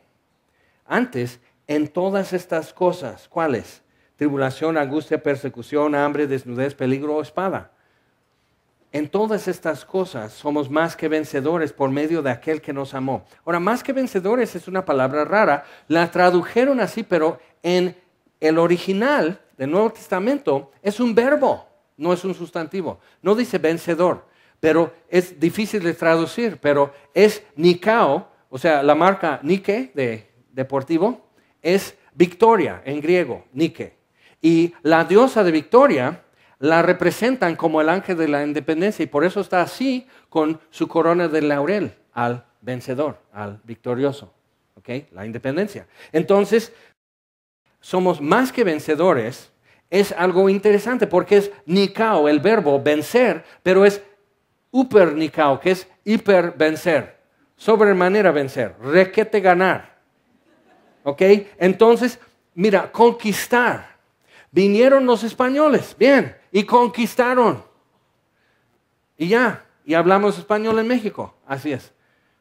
Antes, en todas estas cosas, ¿cuáles? Tribulación, angustia, persecución, hambre, desnudez, peligro o espada. En todas estas cosas somos más que vencedores por medio de aquel que nos amó. Ahora, más que vencedores es una palabra rara. La tradujeron así, pero en el original del Nuevo Testamento es un verbo, no es un sustantivo. No dice vencedor, pero es difícil de traducir, pero es Nikao, o sea, la marca Nike de deportivo, es victoria en griego, Nike. Y la diosa de victoria la representan como el ángel de la independencia y por eso está así con su corona de laurel al vencedor, al victorioso, ¿ok? La independencia. Entonces, somos más que vencedores. Es algo interesante porque es nikao, el verbo vencer, pero es uper nikao, que es hiper vencer, sobremanera vencer, requete ganar. ¿Ok? Entonces, mira, conquistar. Vinieron los españoles, bien, y conquistaron. Y ya, y hablamos español en México, así es,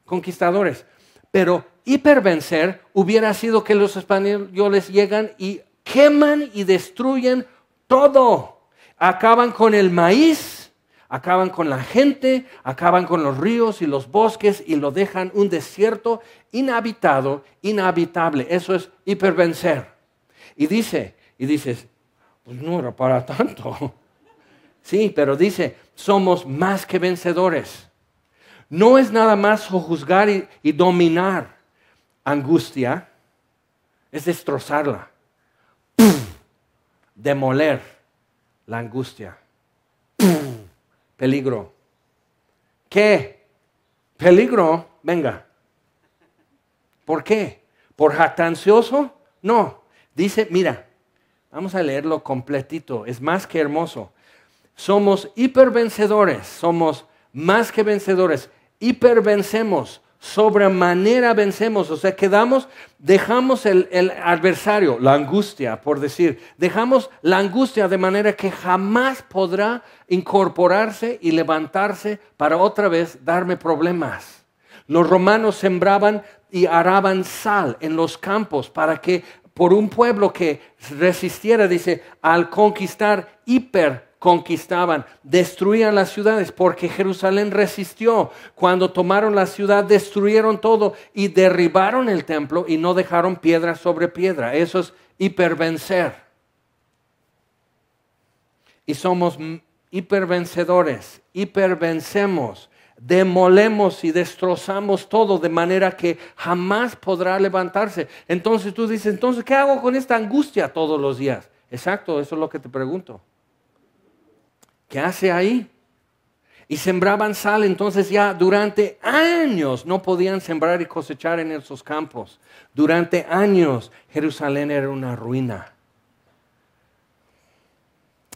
conquistadores. Pero hipervencer hubiera sido que los españoles llegan y queman y destruyen todo. Acaban con el maíz, acaban con la gente, acaban con los ríos y los bosques y lo dejan un desierto inhabitado, inhabitable. Eso es hipervencer. Y dices, pues no era para tanto. Sí, pero dice, somos más que vencedores. No es nada más sojuzgar y dominar angustia, es destrozarla, demoler la angustia. Peligro. ¿Qué? Peligro, venga. ¿Por qué? ¿Por jactancioso? No. Dice, mira, vamos a leerlo completito, es más que hermoso. Somos hipervencedores, somos más que vencedores, hipervencemos, sobremanera vencemos, o sea, dejamos el adversario, la angustia, por decir, dejamos la angustia de manera que jamás podrá incorporarse y levantarse para otra vez darme problemas. Los romanos sembraban y araban sal en los campos para que por un pueblo que resistiera, dice, al conquistar, conquistaban, destruían las ciudades porque Jerusalén resistió. Cuando tomaron la ciudad, destruyeron todo y derribaron el templo y no dejaron piedra sobre piedra. Eso es hipervencer. Y somos hipervencedores, hipervencemos, demolemos y destrozamos todo de manera que jamás podrá levantarse. Entonces tú dices, entonces, ¿qué hago con esta angustia todos los días? Exacto, eso es lo que te pregunto. ¿Qué hace ahí? Y sembraban sal, entonces ya durante años no podían sembrar y cosechar en esos campos. Durante años Jerusalén era una ruina.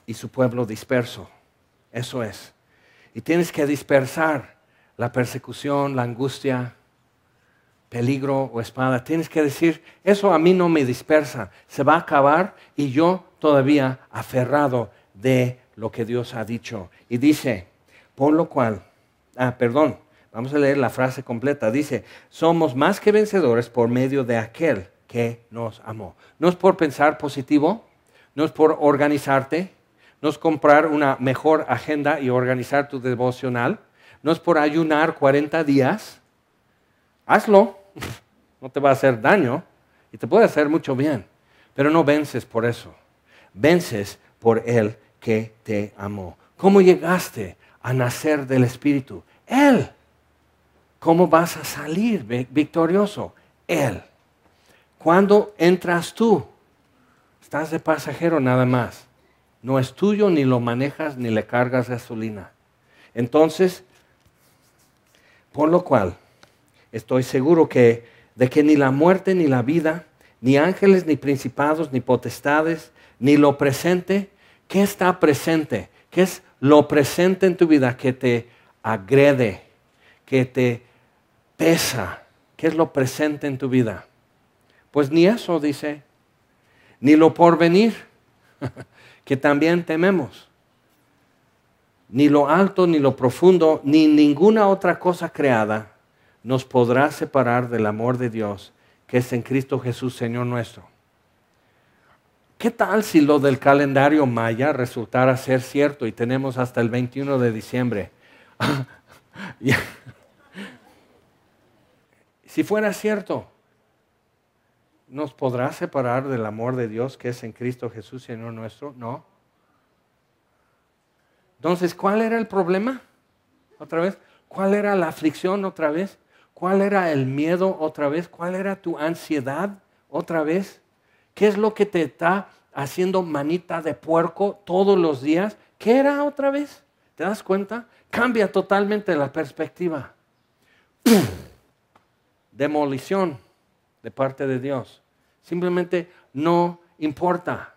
Y su pueblo disperso. Eso es. Y tienes que dispersar la persecución, la angustia, peligro o espada. Tienes que decir, eso a mí no me dispersa. Se va a acabar y yo todavía aferrado de lo que Dios ha dicho. Y dice, por lo cual, vamos a leer la frase completa. Dice, somos más que vencedores por medio de aquel que nos amó. No es por pensar positivo, no es por organizarte, no es comprar una mejor agenda y organizar tu devocional, no es por ayunar 40 días. Hazlo, no te va a hacer daño y te puede hacer mucho bien, pero no vences por eso. Vences por Él que te amó. ¿Cómo llegaste a nacer del Espíritu? Él. ¿Cómo vas a salir victorioso? Él. ¿Cuándo entras tú? Estás de pasajero nada más. No es tuyo, ni lo manejas, ni le cargas gasolina. Entonces, por lo cual, estoy seguro de que ni la muerte, ni la vida, ni ángeles, ni principados, ni potestades, ni lo presente. ¿Qué está presente? ¿Qué es lo presente en tu vida que te agrede, que te pesa? ¿Qué es lo presente en tu vida? Pues ni eso, dice, ni lo porvenir, que también tememos. Ni lo alto, ni lo profundo, ni ninguna otra cosa creada nos podrá separar del amor de Dios, que es en Cristo Jesús, Señor nuestro. ¿Qué tal si lo del calendario maya resultara ser cierto y tenemos hasta el 21 de diciembre? Si fuera cierto, ¿nos podrá separar del amor de Dios que es en Cristo Jesús, Señor nuestro? No. Entonces, ¿cuál era el problema? Otra vez. ¿Cuál era la aflicción otra vez? ¿Cuál era el miedo otra vez? ¿Cuál era tu ansiedad otra vez? ¿Qué es lo que te está haciendo manita de puerco todos los días? ¿Qué era otra vez? ¿Te das cuenta? Cambia totalmente la perspectiva. Demolición de parte de Dios. Simplemente no importa.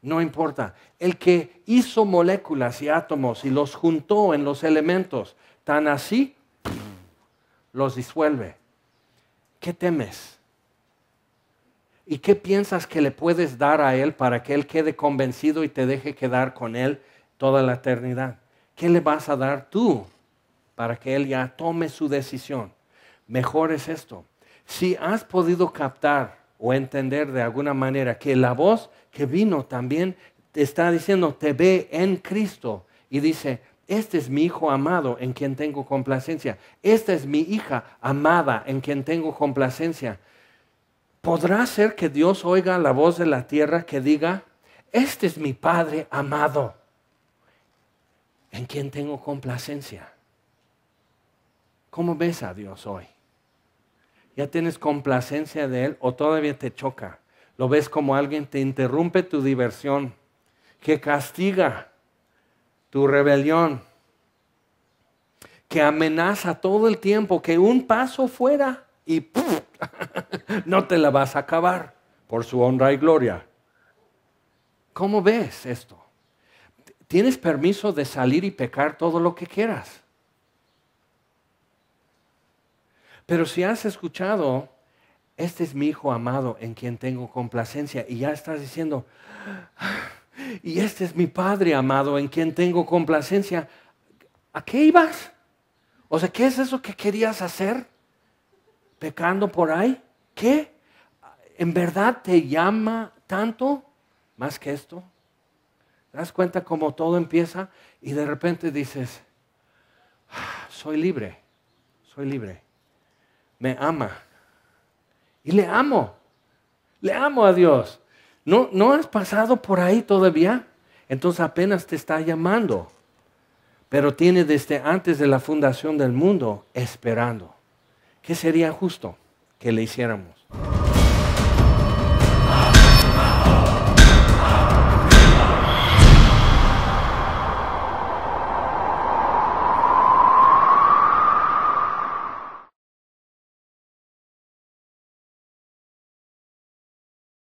No importa. El que hizo moléculas y átomos y los juntó en los elementos, tan así, los disuelve. ¿Qué temes? ¿Y qué piensas que le puedes dar a Él para que Él quede convencido y te deje quedar con Él toda la eternidad? ¿Qué le vas a dar tú para que Él ya tome su decisión? Mejor es esto. Si has podido captar o entender de alguna manera que la voz que vino también te está diciendo, te ve en Cristo y dice, este es mi hijo amado en quien tengo complacencia. Esta es mi hija amada en quien tengo complacencia. ¿Podrá ser que Dios oiga la voz de la tierra que diga, este es mi Padre amado en quien tengo complacencia? ¿Cómo ves a Dios hoy? ¿Ya tienes complacencia de Él o todavía te choca? ¿Lo ves como alguien que te interrumpe tu diversión, que castiga tu rebelión, que amenaza todo el tiempo, que un paso fuera y ¡puf! No te la vas a acabar por su honra y gloria? ¿Cómo ves esto? Tienes permiso de salir y pecar todo lo que quieras. Pero si has escuchado, este es mi hijo amado en quien tengo complacencia, y ya estás diciendo, y este es mi Padre amado en quien tengo complacencia, ¿a qué ibas? O sea, ¿qué es eso que querías hacer? ¿Pecando por ahí? ¿Qué? ¿En verdad te llama tanto más que esto? ¿Te das cuenta cómo todo empieza? Y de repente dices, soy libre, soy libre. Me ama. Y le amo a Dios. ¿No has pasado por ahí todavía? Entonces apenas te está llamando. Pero tiene desde antes de la fundación del mundo esperando. ¿Qué sería justo que le hiciéramos?